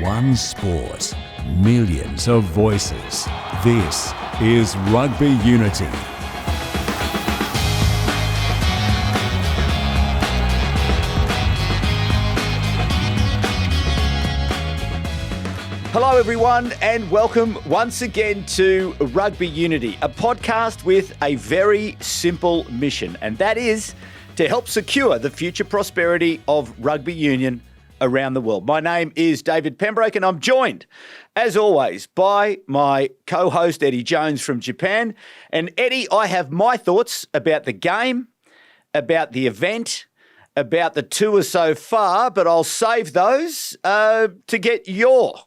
One sport, millions of voices. This is Rugby Unity. Hello everyone and welcome once again to Rugby Unity, a podcast with a very simple mission, and that is to help secure the future prosperity of rugby union around the world. My name is David Pembroke and I'm joined, as always, by my co-host Eddie Jones from Japan. And Eddie, I have my thoughts about the game, about the event, about the tour so far, but I'll save those to get your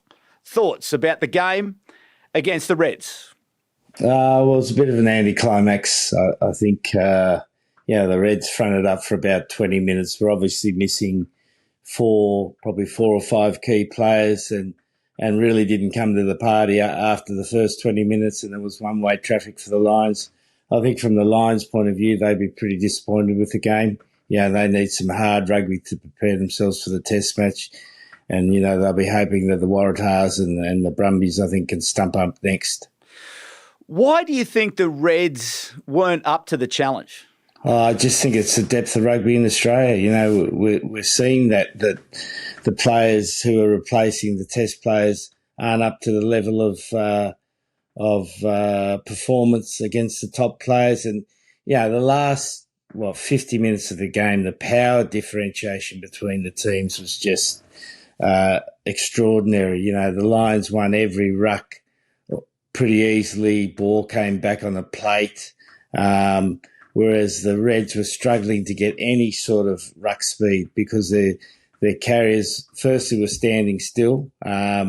thoughts about the game against the Reds. Well, it's a bit of an anticlimax. I think, the Reds fronted up for about 20 minutes. We're obviously missing probably four or five key players and really didn't come to the party after the first 20 minutes, and there was one-way traffic for the Lions. I think from the Lions' point of view, they'd be pretty disappointed with the game. Yeah, they need some hard rugby to prepare themselves for the test match. And, they'll be hoping that the Waratahs and the Brumbies, I think, can stump up next. Why do you think the Reds weren't up to the challenge? I just think it's the depth of rugby in Australia. We're seeing that the players who are replacing the test players aren't up to the level of performance against the top players. And, the last, 50 minutes of the game, the power differentiation between the teams was just extraordinary. The Lions won every ruck pretty easily. Ball came back on the plate, whereas the Reds were struggling to get any sort of ruck speed because their carriers firstly were standing still. How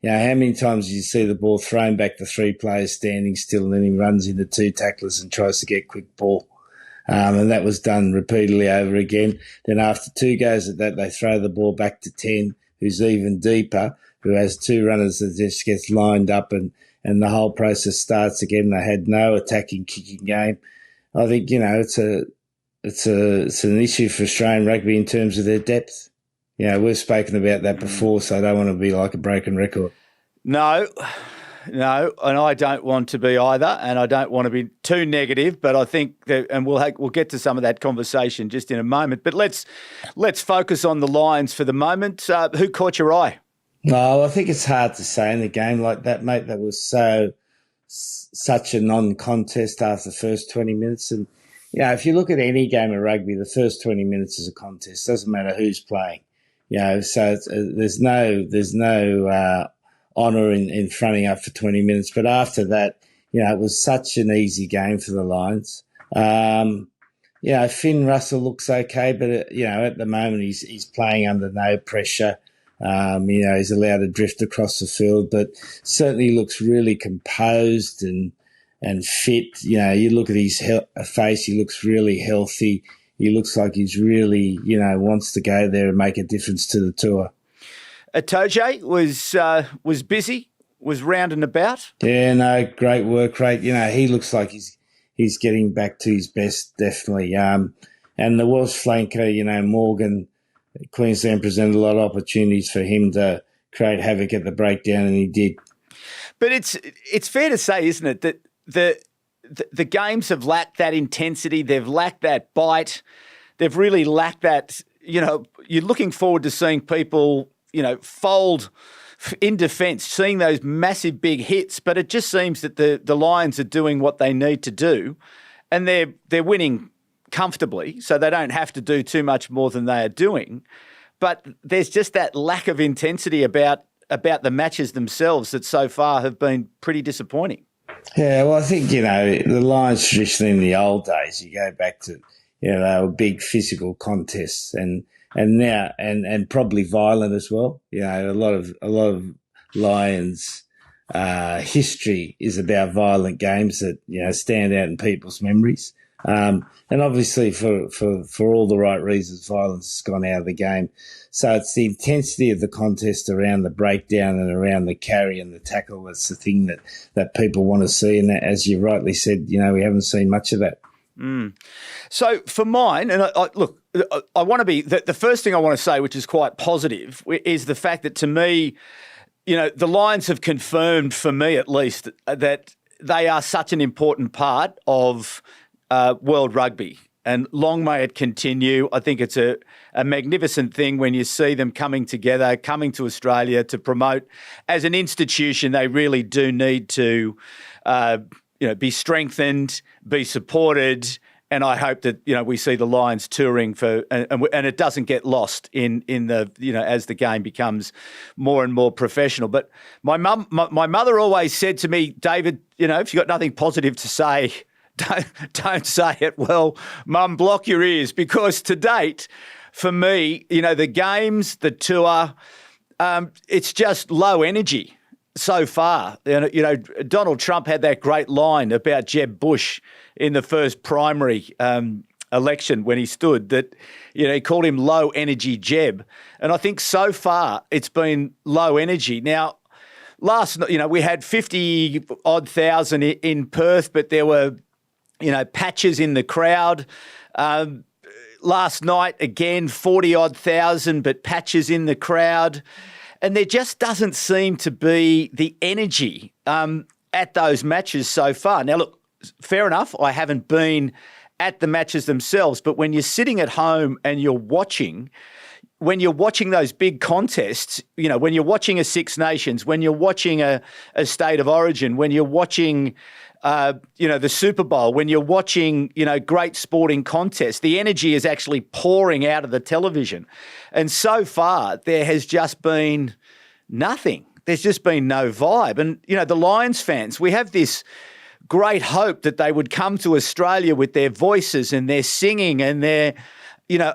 many times do you see the ball thrown back to three players standing still and then he runs into two tacklers and tries to get quick ball? And that was done repeatedly over again. Then after two goes at that, they throw the ball back to 10, who's even deeper, who has two runners that just gets lined up and the whole process starts again. They had no attacking, kicking game. I think, it's an issue for Australian rugby in terms of their depth. We've spoken about that before, so I don't want to be like a broken record. No, and I don't want to be either, and I don't want to be too negative, but I think that, and we'll get to some of that conversation just in a moment. But let's focus on the Lions for the moment. Who caught your eye? No, I think it's hard to say in a game like that, mate. That was such a non-contest after the first 20 minutes. And, if you look at any game of rugby, the first 20 minutes is a contest. Doesn't matter who's playing. So there's no honour in fronting up for 20 minutes. But after that, it was such an easy game for the Lions. Finn Russell looks okay, but, at the moment he's playing under no pressure. He's allowed to drift across the field, but certainly looks really composed and fit. You look at his face, he looks really healthy. He looks like he's really, wants to go there and make a difference to the tour. Atoje was busy, was round and about. Yeah, no, great work rate. He looks like he's getting back to his best, definitely. And the Welsh flanker, Morgan, Queensland presented a lot of opportunities for him to create havoc at the breakdown, and he did. But it's fair to say, isn't it, that the games have lacked that intensity. They've lacked that bite. They've really lacked that. You're looking forward to seeing people, fold in defence, seeing those massive big hits. But it just seems that the Lions are doing what they need to do, and they're winning comfortably, so they don't have to do too much more than they are doing. But there's just that lack of intensity about the matches themselves that so far have been pretty disappointing. Yeah, well, I think, the Lions traditionally in the old days, you go back to, they were big physical contests and now, and probably violent as well. A lot of Lions history is about violent games that, stand out in people's memories. And obviously for all the right reasons, violence has gone out of the game. So it's the intensity of the contest around the breakdown and around the carry and the tackle that's the thing that people want to see. And as you rightly said, we haven't seen much of that. So for mine, and I want to be, the first thing I want to say, which is quite positive, is the fact that to me, the Lions have confirmed, for me at least, that they are such an important part of world rugby. And long may it continue. I think it's a magnificent thing when you see them coming together, coming to Australia to promote. As an institution, they really do need to be strengthened, be supported, and I hope that we see the Lions touring and it doesn't get lost in the as the game becomes more and more professional. But my mother always said to me, David, if you've got nothing positive to say, don't say it. Well, Mum, block your ears, because to date, for me, the games, the tour, it's just low energy so far. Donald Trump had that great line about Jeb Bush in the first primary election when he stood, that he called him low energy Jeb. And I think so far it's been low energy. Now, last night, we had 50 odd thousand in Perth, but there were patches in the crowd. Last night, again, 40 odd thousand, but patches in the crowd. And there just doesn't seem to be the energy at those matches so far. Now, look, fair enough, I haven't been at the matches themselves, but when you're sitting at home and when you're watching those big contests, when you're watching a Six Nations, when you're watching a State of Origin, when you're watching the Super Bowl, when you're watching, great sporting contests, the energy is actually pouring out of the television. And so far, there has just been nothing. There's just been no vibe. And, the Lions fans, we have this great hope that they would come to Australia with their voices and their singing and their,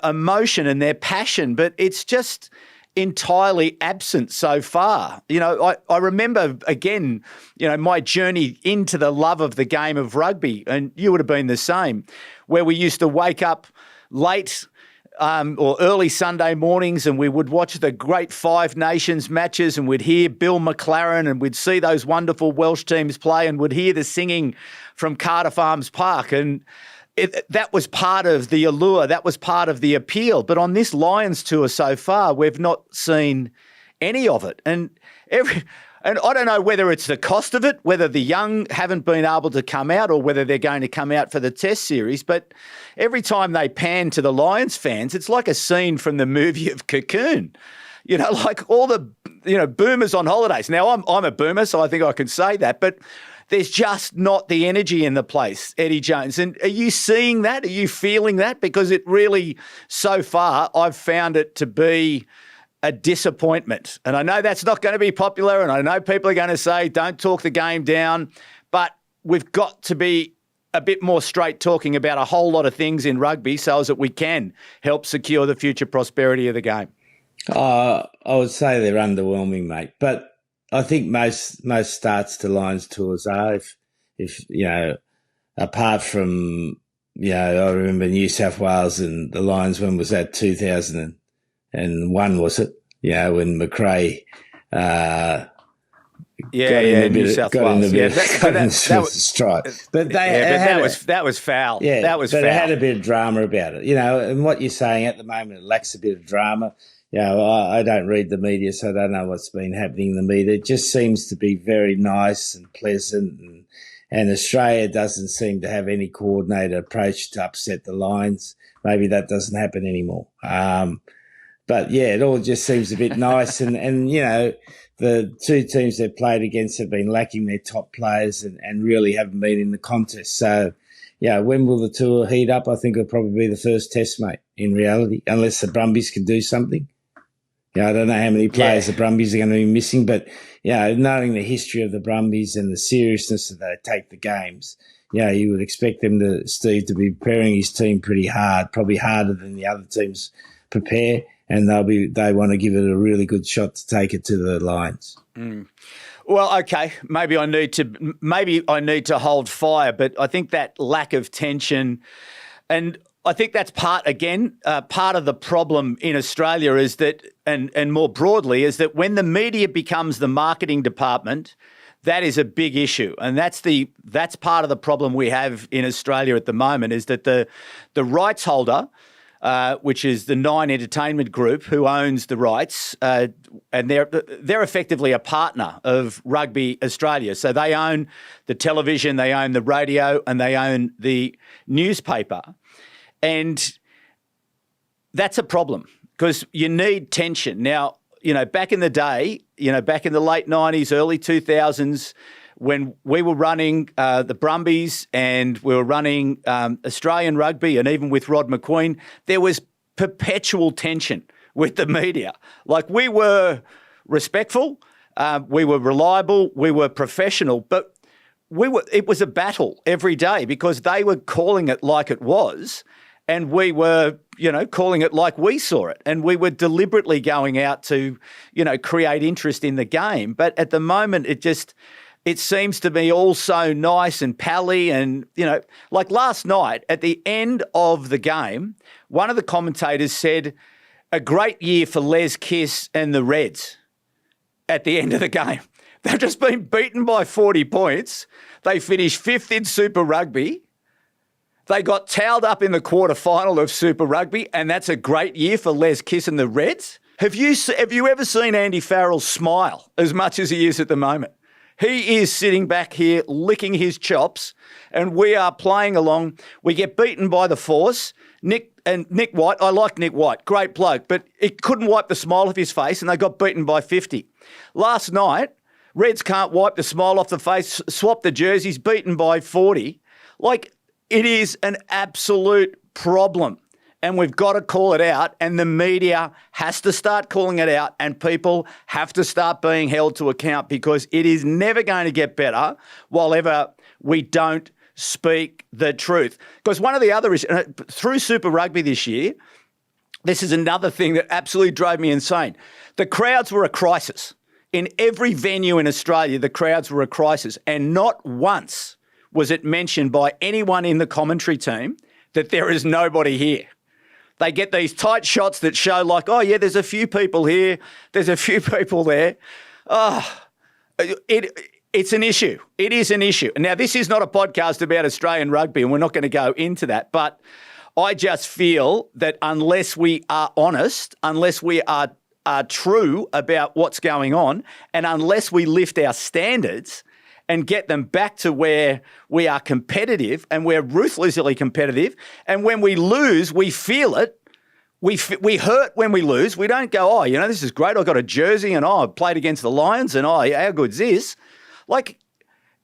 emotion and their passion, but it's just entirely absent so far. I remember, again, my journey into the love of the game of rugby, and you would have been the same, where we used to wake up late or early Sunday mornings and we would watch the great Five Nations matches and we'd hear Bill McLaren and we'd see those wonderful Welsh teams play and we'd hear the singing from Cardiff Arms Park. And that was part of the allure. That was part of the appeal. But on this Lions tour so far, we've not seen any of it. And I don't know whether it's the cost of it, whether the young haven't been able to come out or whether they're going to come out for the Test series. But every time they pan to the Lions fans, it's like a scene from the movie of Cocoon. Like all the, boomers on holidays. Now, I'm a boomer, so I think I can say that. But there's just not the energy in the place, Eddie Jones. And are you seeing that? Are you feeling that? Because it really, so far, I've found it to be a disappointment. And I know that's not going to be popular, and I know people are going to say, don't talk the game down, but we've got to be a bit more straight talking about a whole lot of things in rugby so as that we can help secure the future prosperity of the game. I would say they're underwhelming, mate. But I think most starts to Lions tours are, if apart from, I remember New South Wales and the Lions, when was that, 2001, was it? When McRae New South Wales. That was stripe. But that was foul. Yeah, that was foul. But it had a bit of drama about it. And what you're saying at the moment, it lacks a bit of drama. I don't read the media, so I don't know what's been happening in the media. It just seems to be very nice and pleasant, and Australia doesn't seem to have any coordinated approach to upset the Lions. Maybe that doesn't happen anymore. But it all just seems a bit nice, and the two teams they've played against have been lacking their top players and really haven't been in the contest. So, when will the tour heat up? I think it'll probably be the first test, mate, in reality, unless the Brumbies can do something. I don't know how many players the Brumbies are going to be missing, but, knowing the history of the Brumbies and the seriousness that they take the games, you would expect Steve to be preparing his team pretty hard, probably harder than the other teams prepare, and they want to give it a really good shot to take it to the Lions. Mm. Well, okay, maybe I need to hold fire, but I think that lack of tension, and I think that's part of the problem in Australia is that, and more broadly, is that when the media becomes the marketing department, That is a big issue, and that's part of the problem we have in Australia at the moment, is that the rights holder, which is the Nine Entertainment Group, who owns the rights, and they're effectively a partner of Rugby Australia. So they own the television, they own the radio, and they own the newspaper, and that's a problem because you need tension. Now, back in the day, back in the late 90s, early 2000s, when we were running the Brumbies and we were running Australian rugby, and even with Rod McQueen, there was perpetual tension with the media. Like, we were respectful, we were reliable, we were professional, but it was a battle every day because they were calling it like it was, and we were, calling it like we saw it. And we were deliberately going out to, create interest in the game. But at the moment, it seems to be all so nice and pally. And, like last night, at the end of the game, one of the commentators said, "A great year for Les Kiss and the Reds," at the end of the game. They've just been beaten by 40 points. They finished 5th in Super Rugby. They got towed up in the quarterfinal of Super Rugby, and that's a great year for Les Kiss and the Reds. Have you ever seen Andy Farrell smile as much as he is at the moment? He is sitting back here licking his chops, and we are playing along. We get beaten by the Force. Nick White, I like Nick White, great bloke, but he couldn't wipe the smile off his face, and they got beaten by 50. Last night, Reds can't wipe the smile off the face, swap the jerseys, beaten by 40. Like, it is an absolute problem, and we've got to call it out, and the media has to start calling it out, and people have to start being held to account, because it is never going to get better while ever we don't speak the truth. Because one of the other issues, through Super Rugby this year, this is another thing that absolutely drove me insane. The crowds were a crisis. In every venue in Australia, the crowds were a crisis, and not once was it mentioned by anyone in the commentary team that there is nobody here. They get these tight shots that show like, oh, yeah, there's a few people here, there's a few people there. Oh, it's an issue. It is an issue. Now, this is not a podcast about Australian rugby, and we're not going to go into that, but I just feel that unless we are honest, unless we are true about what's going on, and unless we lift our standards and get them back to where we are competitive, and we're ruthlessly competitive, and when we lose, we feel it. We hurt when we lose. We don't go, oh, this is great. I got a jersey, and I played against the Lions, and how good's this? Like,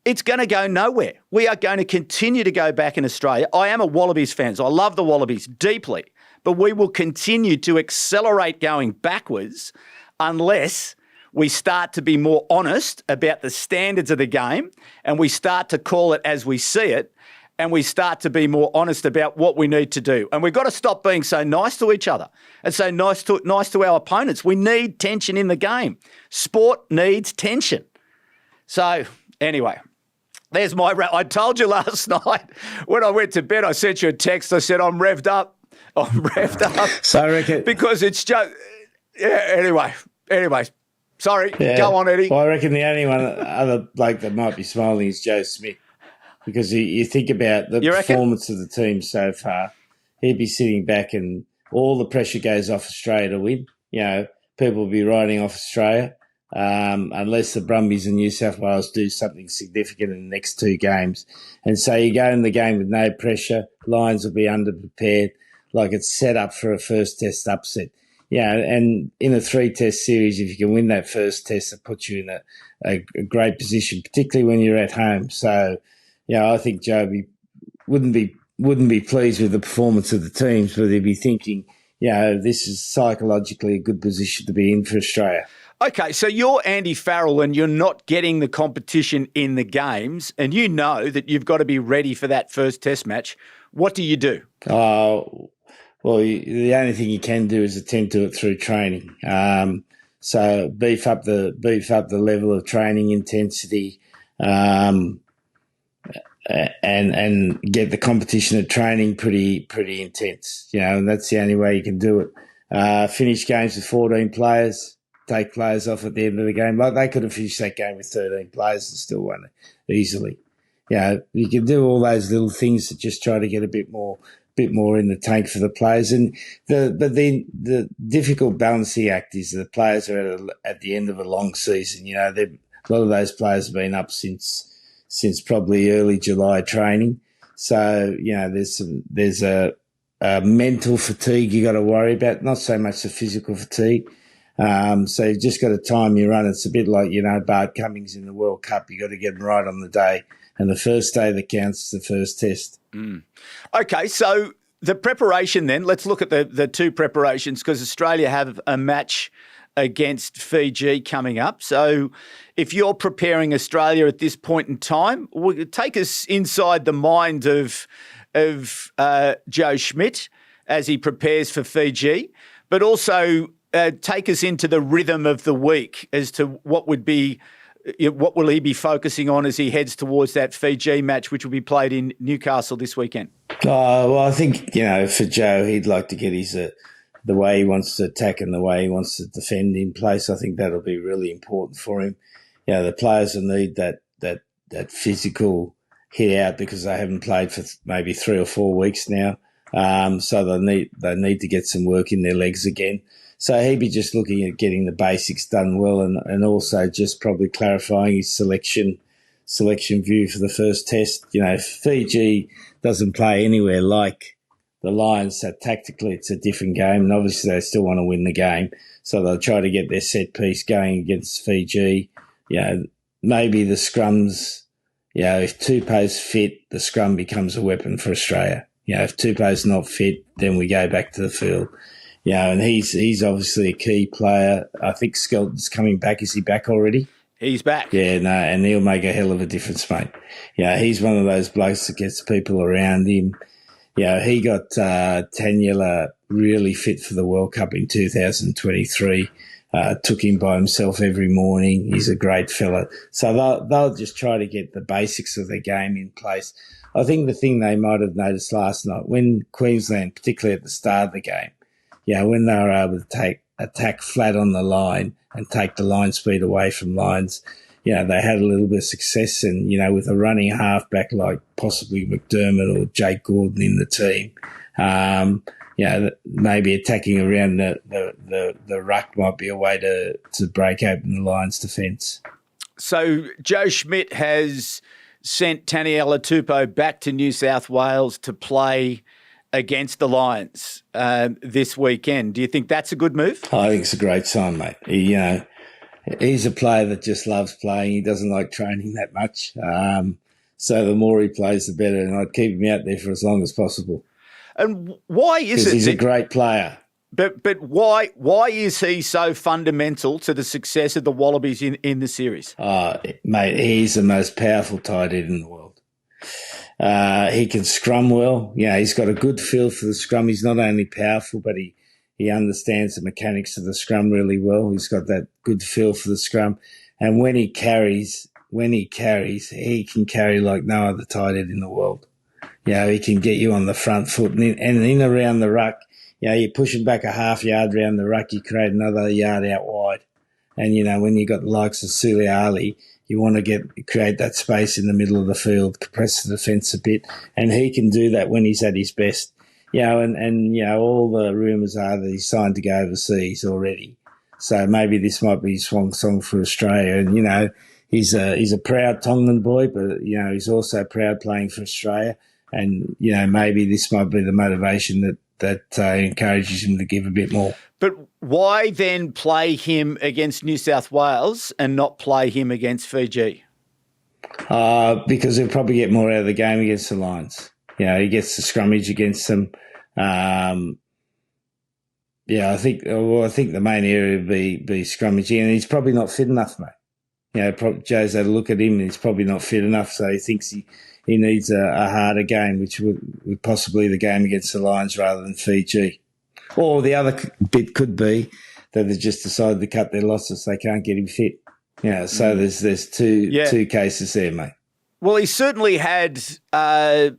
it's going to go nowhere. We are going to continue to go back in Australia. I am a Wallabies fan, so I love the Wallabies deeply, but we will continue to accelerate going backwards unless we start to be more honest about the standards of the game, and we start to call it as we see it, and we start to be more honest about what we need to do. And we've got to stop being so nice to each other and so nice to our opponents. We need tension in the game. Sport needs tension. So anyway, there's my I told you last night when I went to bed, I sent you a text. I said, I'm revved up. So I reckon, because it's just, anyway. Sorry, Go on, Eddie. Well, I reckon the only other bloke that might be smiling is Joe Schmidt, because you think about the performance of the team so far, he'd be sitting back and all the pressure goes off Australia to win. People will be riding off Australia unless the Brumbies and New South Wales do something significant in the next 2 games. And so you go in the game with no pressure, Lions will be underprepared, like it's set up for a first test upset. And in a 3-test series, if you can win that first test, it puts you in a great position, particularly when you're at home. So, I think Joe wouldn't be pleased with the performance of the teams, but he'd be thinking, this is psychologically a good position to be in for Australia. Okay, so you're Andy Farrell and you're not getting the competition in the games, and you know that you've got to be ready for that first test match. What do you do? Well, the only thing you can do is attend to it through training. So beef up the level of training intensity, and get the competition at training pretty intense. And that's the only way you can do it. Finish games with 14 players. take players off at the end of the game. Like they could have finished that game with 13 players and still won it easily. You can do all those little things to just try to get a bit more in the tank for the players. And but then the difficult balancing act is the players are at the end of a long season. A lot of those players have been up since probably early July training. So there's a mental fatigue you got to worry about, not so much the physical fatigue. So you've just got to time your run. It's a bit like Bart Cummings in the World Cup. You got to get them right on the day. And the first day that counts is the first test. Okay, so the preparation then, let's look at the two preparations because Australia have a match against Fiji coming up. So if you're preparing Australia at this point in time, take us inside the mind of Joe Schmidt as he prepares for Fiji, but also take us into the rhythm of the week as to what will he be focusing on as he heads towards that Fiji match, which will be played in Newcastle this weekend? Well, I think, for Joe, he'd like to get the way he wants to attack and the way he wants to defend in place. I think that'll be really important for him. The players will need that physical hit out because they haven't played for maybe 3 or 4 weeks now. So they need to get some work in their legs again. So he'd be just looking at getting the basics done well and also just probably clarifying his selection view for the first test. Fiji doesn't play anywhere like the Lions, so tactically it's a different game, and obviously they still want to win the game. So they'll try to get their set piece going against Fiji. Maybe the scrums, if Tupou's fit, the scrum becomes a weapon for Australia. If Tupou's not fit, then we go back to the field. And he's obviously a key player. I think Skelton's coming back. Is he back already? He's back. Yeah, no, and he'll make a hell of a difference, mate. He's one of those blokes that gets people around him. He got Taniela really fit for the World Cup in 2023. Took him by himself every morning. He's a great fella. So they'll just try to get the basics of the game in place. I think the thing they might have noticed last night, when Queensland, particularly at the start of the game, when they were able to attack flat on the line and take the line speed away from lines, they had a little bit of success. And, with a running halfback like possibly McDermott or Jake Gordon in the team, maybe attacking around the ruck might be a way to break open the Lions' defence. So Joe Schmidt has sent Taniela Tupou back to New South Wales to play against the Lions this weekend. Do you think that's a good move? I think it's a great sign, mate. He's a player that just loves playing. He doesn't like training that much. So the more he plays, the better. And I'd keep him out there for as long as possible. And why is it? Because he's a great player. But why is he so fundamental to the success of the Wallabies in the series? Mate, he's the most powerful tight end in the world. He can scrum well. He's got a good feel for the scrum. He's not only powerful, but he understands the mechanics of the scrum really well. He's got that good feel for the scrum. And when he carries, he can carry like no other tight end in the world. He can get you on the front foot and in around the ruck. You push him back a half yard around the ruck, you create another yard out wide. And, when you got the likes of Suliali, you want to create that space in the middle of the field, compress the defence a bit. And he can do that when he's at his best. All the rumours are that he's signed to go overseas already. So maybe this might be his swan song for Australia. And, he's a proud Tongan boy, but, he's also proud playing for Australia. And, maybe this might be the motivation that encourages him to give a bit more. But why then play him against New South Wales and not play him against Fiji? Because he'll probably get more out of the game against the Lions. He gets the scrummage against them. I think the main area would be scrummaging, and he's probably not fit enough, mate. Joe's had a look at him, and he's probably not fit enough, so he thinks he needs a harder game, which would possibly the game against the Lions rather than Fiji. Or the other bit could be that they just decided to cut their losses. They can't get him fit. So there's two cases there, mate. Well, he certainly had a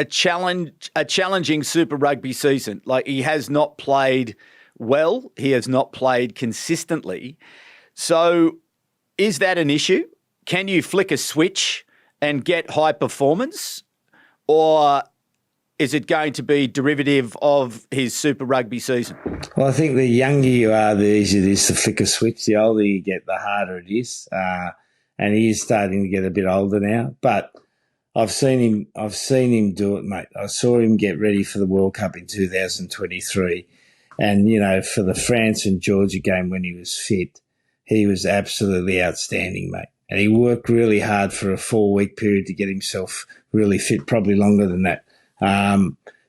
challenging Super Rugby season. Like, he has not played well. He has not played consistently. So is that an issue? Can you flick a switch and get high performance? Or is it going to be derivative of his Super Rugby season? Well, I think the younger you are, the easier it is to flick a switch. The older you get, the harder it is. And he is starting to get a bit older now. But I've seen him do it, mate. I saw him get ready for the World Cup in 2023. And, you know, for the France and Georgia game when he was fit, he was absolutely outstanding, mate. And he worked really hard for a 4-week period to get himself really fit, probably longer than that.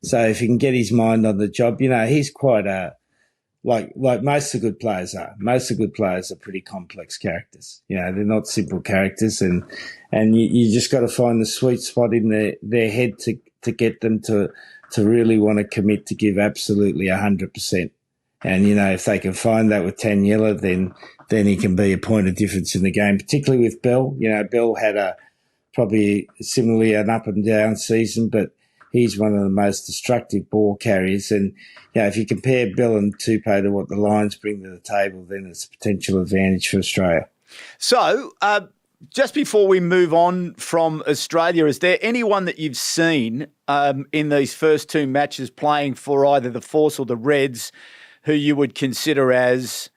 So if he can get his mind on the job, you know, he's quite like most of the good players are. Most of the good players are pretty complex characters. You know, they're not simple characters, and you just got to find the sweet spot in their head to get them to really want to commit to give absolutely 100%. And, you know, if they can find that with Taniela, then he can be a point of difference in the game, particularly with Bell. You know, Bell had probably similarly an up and down season, but he's one of the most destructive ball carriers. And, you know, if you compare Bell and Tupou to what the Lions bring to the table, then it's a potential advantage for Australia. So, just before we move on from Australia, is there anyone that you've seen in these first two matches playing for either the Force or the Reds who you would consider as,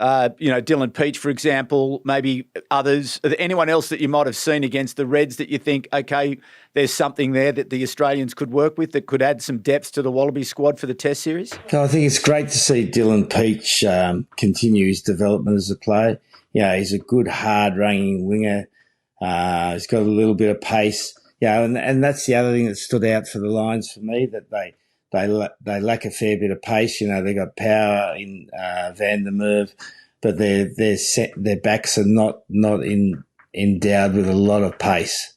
Dylan Peach, for example, maybe others? Are there anyone else that you might have seen against the Reds that you think, okay, there's something there that the Australians could work with that could add some depth to the Wallaby squad for the Test series? I think it's great to see Dylan Peach continue his development as a player. Yeah, he's a good, hard-ranging winger. He's got a little bit of pace. Yeah, and that's the other thing that stood out for the Lions for me, that they lack a fair bit of pace. You know, they got power in Van der Merwe, but their backs are not endowed with a lot of pace.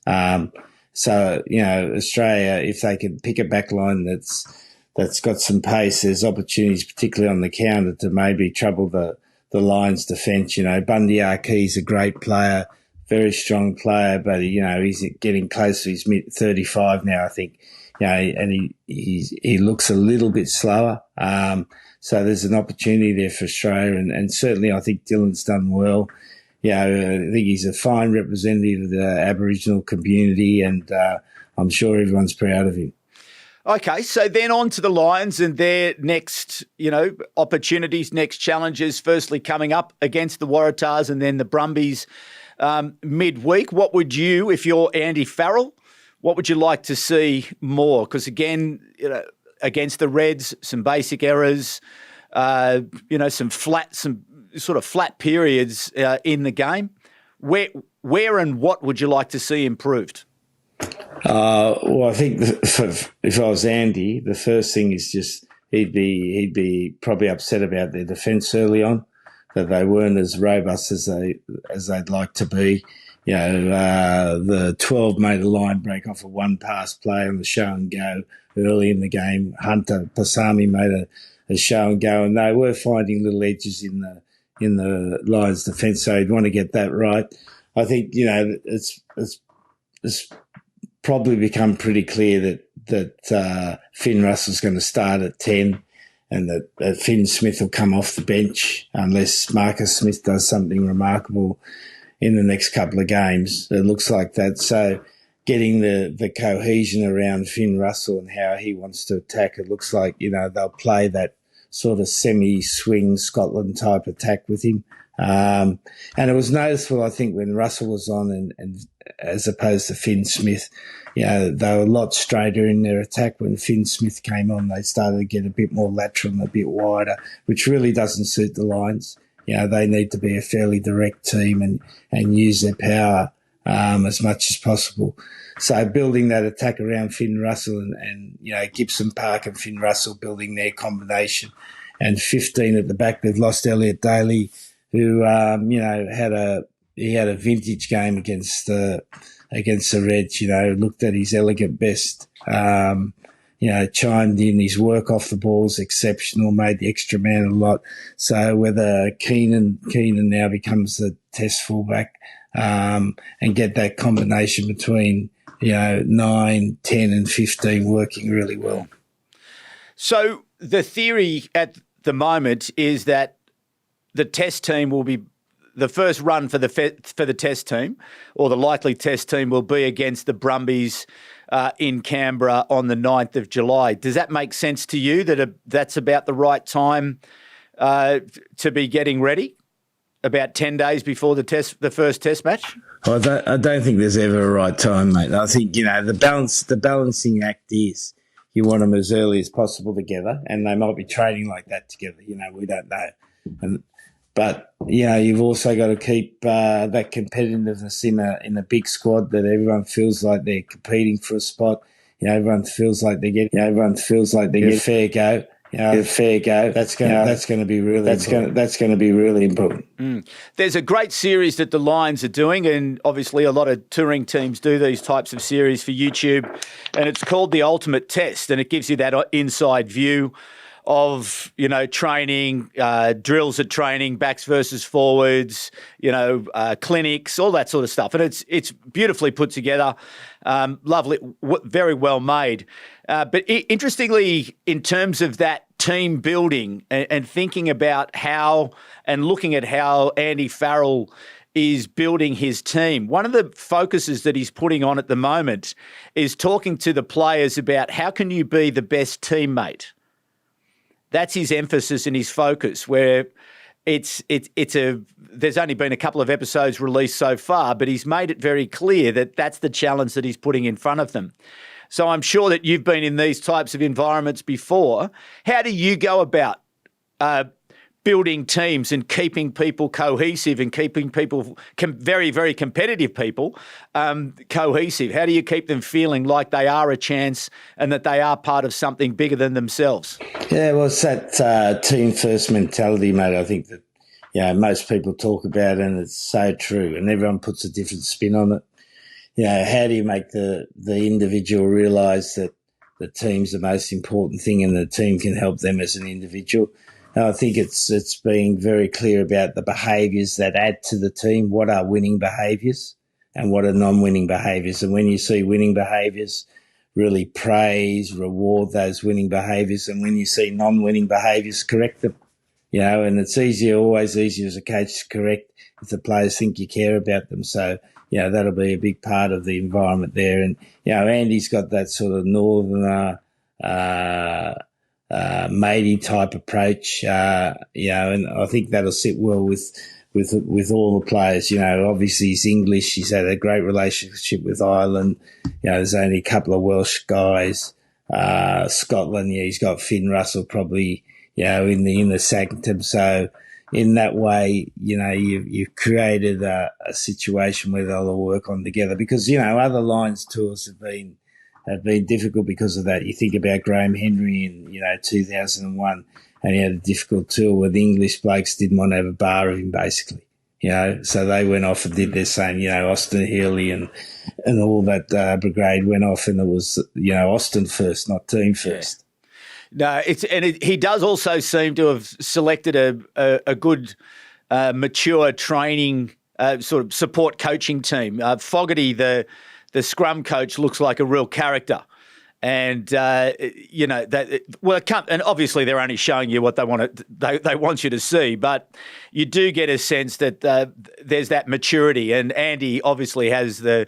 So, you know, Australia, if they can pick a back line that's got some pace, there's opportunities, particularly on the counter, to maybe trouble the Lions' defence. You know, Bundy Arkee's a great player, very strong player, but, you know, he's getting close to his mid-35 now, I think. You know, and he looks a little bit slower. So there's an opportunity there for Australia, and certainly I think Dylan's done well. You know, I think he's a fine representative of the Aboriginal community, and I'm sure everyone's proud of him. Okay, so then on to the Lions and their next, opportunities, next challenges, firstly coming up against the Waratahs and then the Brumbies midweek. What would you, if you're Andy Farrell, what would you like to see more? Because again, against the Reds, some basic errors, some sort of flat periods in the game. Where and what would you like to see improved? Well, I think if I was Andy, the first thing is just he'd be probably upset about their defence early on, that they weren't as robust as they'd like to be. You know, the 12 made a line break off a one pass play on the show and go early in the game. Hunter Pasami made a show and go, and they were finding little edges in the Lions' defence. So you'd want to get that right. I think it's probably become pretty clear that Finn Russell's going to start at 10, and that Finn Smith will come off the bench unless Marcus Smith does something remarkable in the next couple of games. It looks like that. So getting the cohesion around Finn Russell and how he wants to attack, it looks like, they'll play that sort of semi-swing Scotland type attack with him. And it was noticeable, I think, when Russell was on and as opposed to Finn Smith, they were a lot straighter in their attack. When Finn Smith came on, they started to get a bit more lateral and a bit wider, which really doesn't suit the Lions. They need to be a fairly direct team and use their power as much as possible. So building that attack around Finn Russell and Gibson Park and Finn Russell building their combination. And 15 at the back, they've lost Elliot Daly, who had a vintage game against the Reds. Looked at his elegant best. Chimed in. His work off the ball is exceptional, made the extra man a lot. So whether Keenan now becomes the Test fullback and get that combination between 9, 10 and 15 working really well. So the theory at the moment is that the test team will be the first run for the test team, or the likely test team will be against the Brumbies in Canberra on the 9th of July. Does that make sense to you that that's about the right time to be getting ready? About 10 days before the first test match? Well, I don't think there's ever a right time, mate. I think, the balancing act is you want them as early as possible together, and they might be training like that together. We don't know. But you've also got to keep that competitiveness in a big squad, that everyone feels like they're competing for a spot. Everyone feels like they get a fair go. A fair go. That's going to be really important. There's a great series that the Lions are doing, and obviously a lot of touring teams do these types of series for YouTube, and it's called The Ultimate Test, and it gives you that inside view of, training, drills at training, backs versus forwards, clinics, all that sort of stuff. And it's beautifully put together, lovely, very well made. But interestingly, in terms of that team building and thinking about how and looking at how Andy Farrell is building his team, one of the focuses that he's putting on at the moment is talking to the players about how can you be the best teammate. That's his emphasis and his focus, where there's only been a couple of episodes released so far, but he's made it very clear that that's the challenge that he's putting in front of them. So I'm sure that you've been in these types of environments before. How do you go about building teams and keeping people cohesive and keeping people, very, very competitive people, cohesive? How do you keep them feeling like they are a chance and that they are part of something bigger than themselves? Yeah, well, it's that team first mentality, mate. I think that most people talk about it, and it's so true, and everyone puts a different spin on it. How do you make the individual realise that the team's the most important thing and the team can help them as an individual? And I think it's being very clear about the behaviours that add to the team. What are winning behaviours and what are non-winning behaviours? And when you see winning behaviours, really praise, reward those winning behaviours. And when you see non-winning behaviours, correct them. And it's always easier as a coach to correct if the players think you care about them. So, that'll be a big part of the environment there. And, Andy's got that sort of northerner, matey type approach, and I think that'll sit well with all the players. Obviously he's English. He's had a great relationship with Ireland. There's only a couple of Welsh guys. Scotland, he's got Finn Russell probably, in the inner sanctum. So in that way, you've created a situation where they'll all work on together, because, other Lions tours have been difficult because of that. You think about Graham Henry in, 2001, and he had a difficult tour where the English blokes didn't want to have a bar of him, basically. So they went off and did their same, Austin Healy and all that brigade went off, and it was, Austin first, not team first. Yeah. No, he does also seem to have selected a good, mature training sort of support coaching team. Fogarty, the scrum coach, looks like a real character, and and obviously they're only showing you what they want you to see, but you do get a sense that there's that maturity, and Andy obviously has the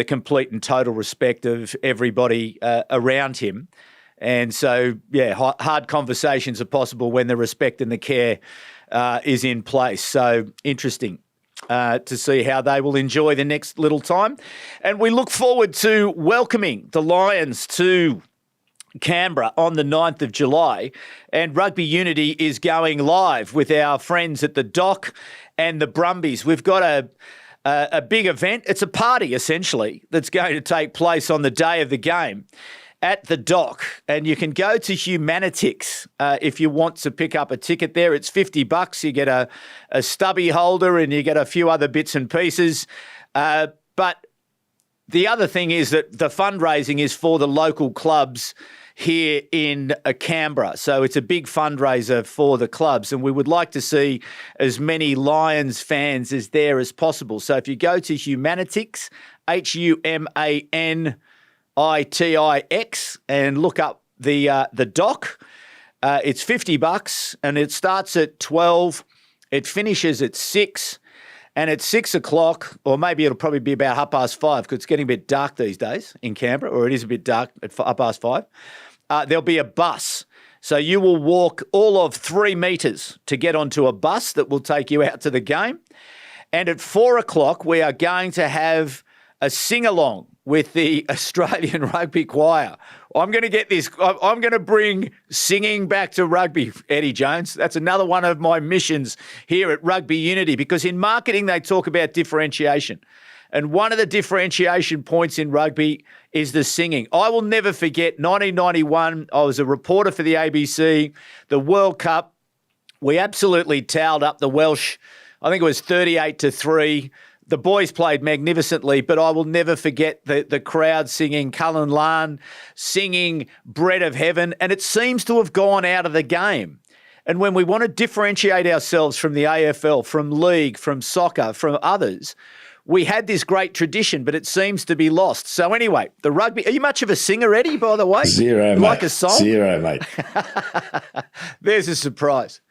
complete and total respect of everybody around him. And so, hard conversations are possible when the respect and the care is in place. So interesting to see how they will enjoy the next little time. And we look forward to welcoming the Lions to Canberra on the 9th of July. And Rugby Unity is going live with our friends at the Dock and the Brumbies. We've got a big event. It's a party, essentially, that's going to take place on the day of the game at the Dock, and you can go to Humanitix if you want to pick up a ticket there. It's $50. You get a stubby holder and you get a few other bits and pieces. But the other thing is that the fundraising is for the local clubs here in Canberra. So it's a big fundraiser for the clubs, and we would like to see as many Lions fans as there as possible. So if you go to Humanitix, HUMANITIX, and look up the Dock, It's $50 and it starts at 12. It finishes at 6. And at 6 o'clock, or maybe it'll probably be about 5:30 because it's getting a bit dark these days in Canberra, or it is a bit dark at 5:30. There'll be a bus. So you will walk all of 3 metres to get onto a bus that will take you out to the game. And at 4 o'clock, we are going to have a sing-along with the Australian Rugby Choir. I'm going to get this. I'm going to bring singing back to rugby, Eddie Jones. That's another one of my missions here at Rugby Unity, because in marketing, they talk about differentiation. And one of the differentiation points in rugby is the singing. I will never forget 1991. I was a reporter for the ABC, the World Cup. We absolutely towed up the Welsh. I think it was 38-3. The boys played magnificently, but I will never forget the crowd singing Cullen Lan, singing Bread of Heaven, and it seems to have gone out of the game. And when we want to differentiate ourselves from the AFL, from league, from soccer, from others, we had this great tradition, but it seems to be lost. So anyway, the rugby, are you much of a singer, Eddie, by the way? Zero, mate. Like a song? Zero, mate. There's a surprise.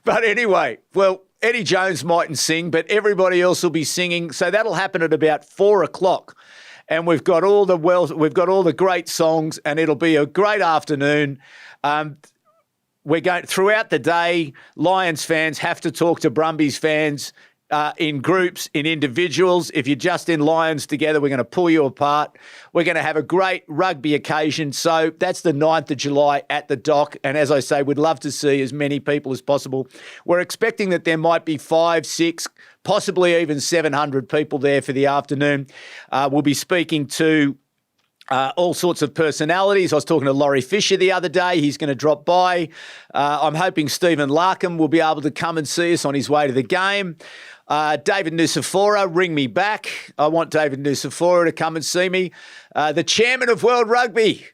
But anyway, well, Eddie Jones mightn't sing, but everybody else will be singing. So that'll happen at about 4 o'clock. And we've got all the great songs, and it'll be a great afternoon. We're going throughout the day. Lions fans have to talk to Brumbies fans in groups, in individuals. If you're just in Lions together, we're going to pull you apart. We're going to have a great rugby occasion. So that's the 9th of July at the Dock. And as I say, we'd love to see as many people as possible. We're expecting that there might be 5, 6, possibly even 700 people there for the afternoon. We'll be speaking to all sorts of personalities. I was talking to Laurie Fisher the other day. He's going to drop by. I'm hoping Stephen Larkham will be able to come and see us on his way to the game. David Nusafora, ring me back. I want David Nusafora to come and see me. The chairman of World Rugby,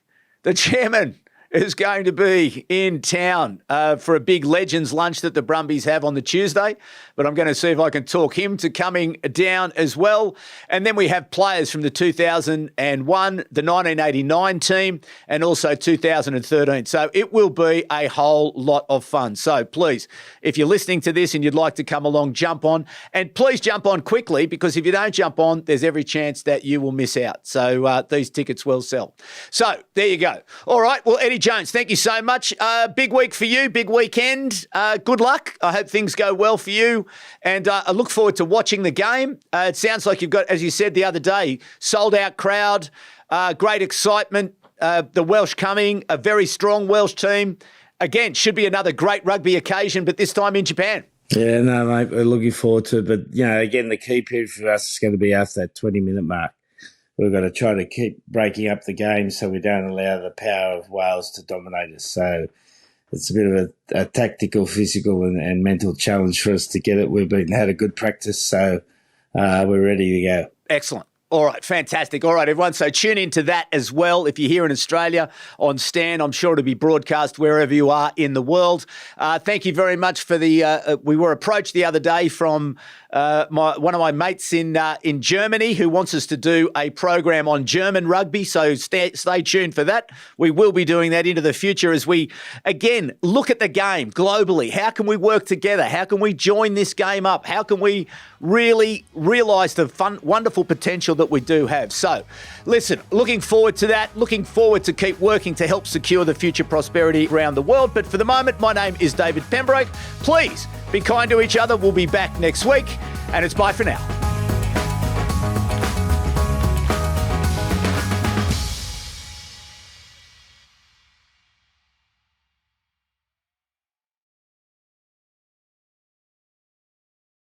the chairman, is going to be in town for a big Legends lunch that the Brumbies have on the Tuesday. But I'm going to see if I can talk him to coming down as well. And then we have players from the 2001, the 1989 team, and also 2013. So it will be a whole lot of fun. So please, if you're listening to this and you'd like to come along, jump on. And please jump on quickly, because if you don't jump on, there's every chance that you will miss out. So these tickets will sell. So there you go. All right. Well, Eddie Jones, thank you so much. Big week for you, big weekend. Good luck. I hope things go well for you. And I look forward to watching the game. It sounds like you've got, as you said the other day, sold out crowd, great excitement. The Welsh coming, a very strong Welsh team. Again, should be another great rugby occasion, but this time in Japan. Yeah, no, mate, we're looking forward to it. But, again, the key period for us is going to be after that 20-minute mark. We've got to try to keep breaking up the game so we don't allow the power of Wales to dominate us. So it's a bit of a tactical, physical and mental challenge for us to get it. We've had a good practice, so we're ready to go. Excellent. All right, fantastic. All right, everyone. So tune into that as well. If you're here in Australia on Stan, I'm sure it'll be broadcast wherever you are in the world. Thank you very much for the. We were approached the other day from one of my mates in Germany who wants us to do a program on German rugby. So stay tuned for that. We will be doing that into the future as we again look at the game globally. How can we work together? How can we join this game up? How can we really realise the fun, wonderful potential that we do have? So, listen, looking forward to that. Looking forward to keep working to help secure the future prosperity around the world. But for the moment, my name is David Pembroke. Please be kind to each other. We'll be back next week, and it's bye for now.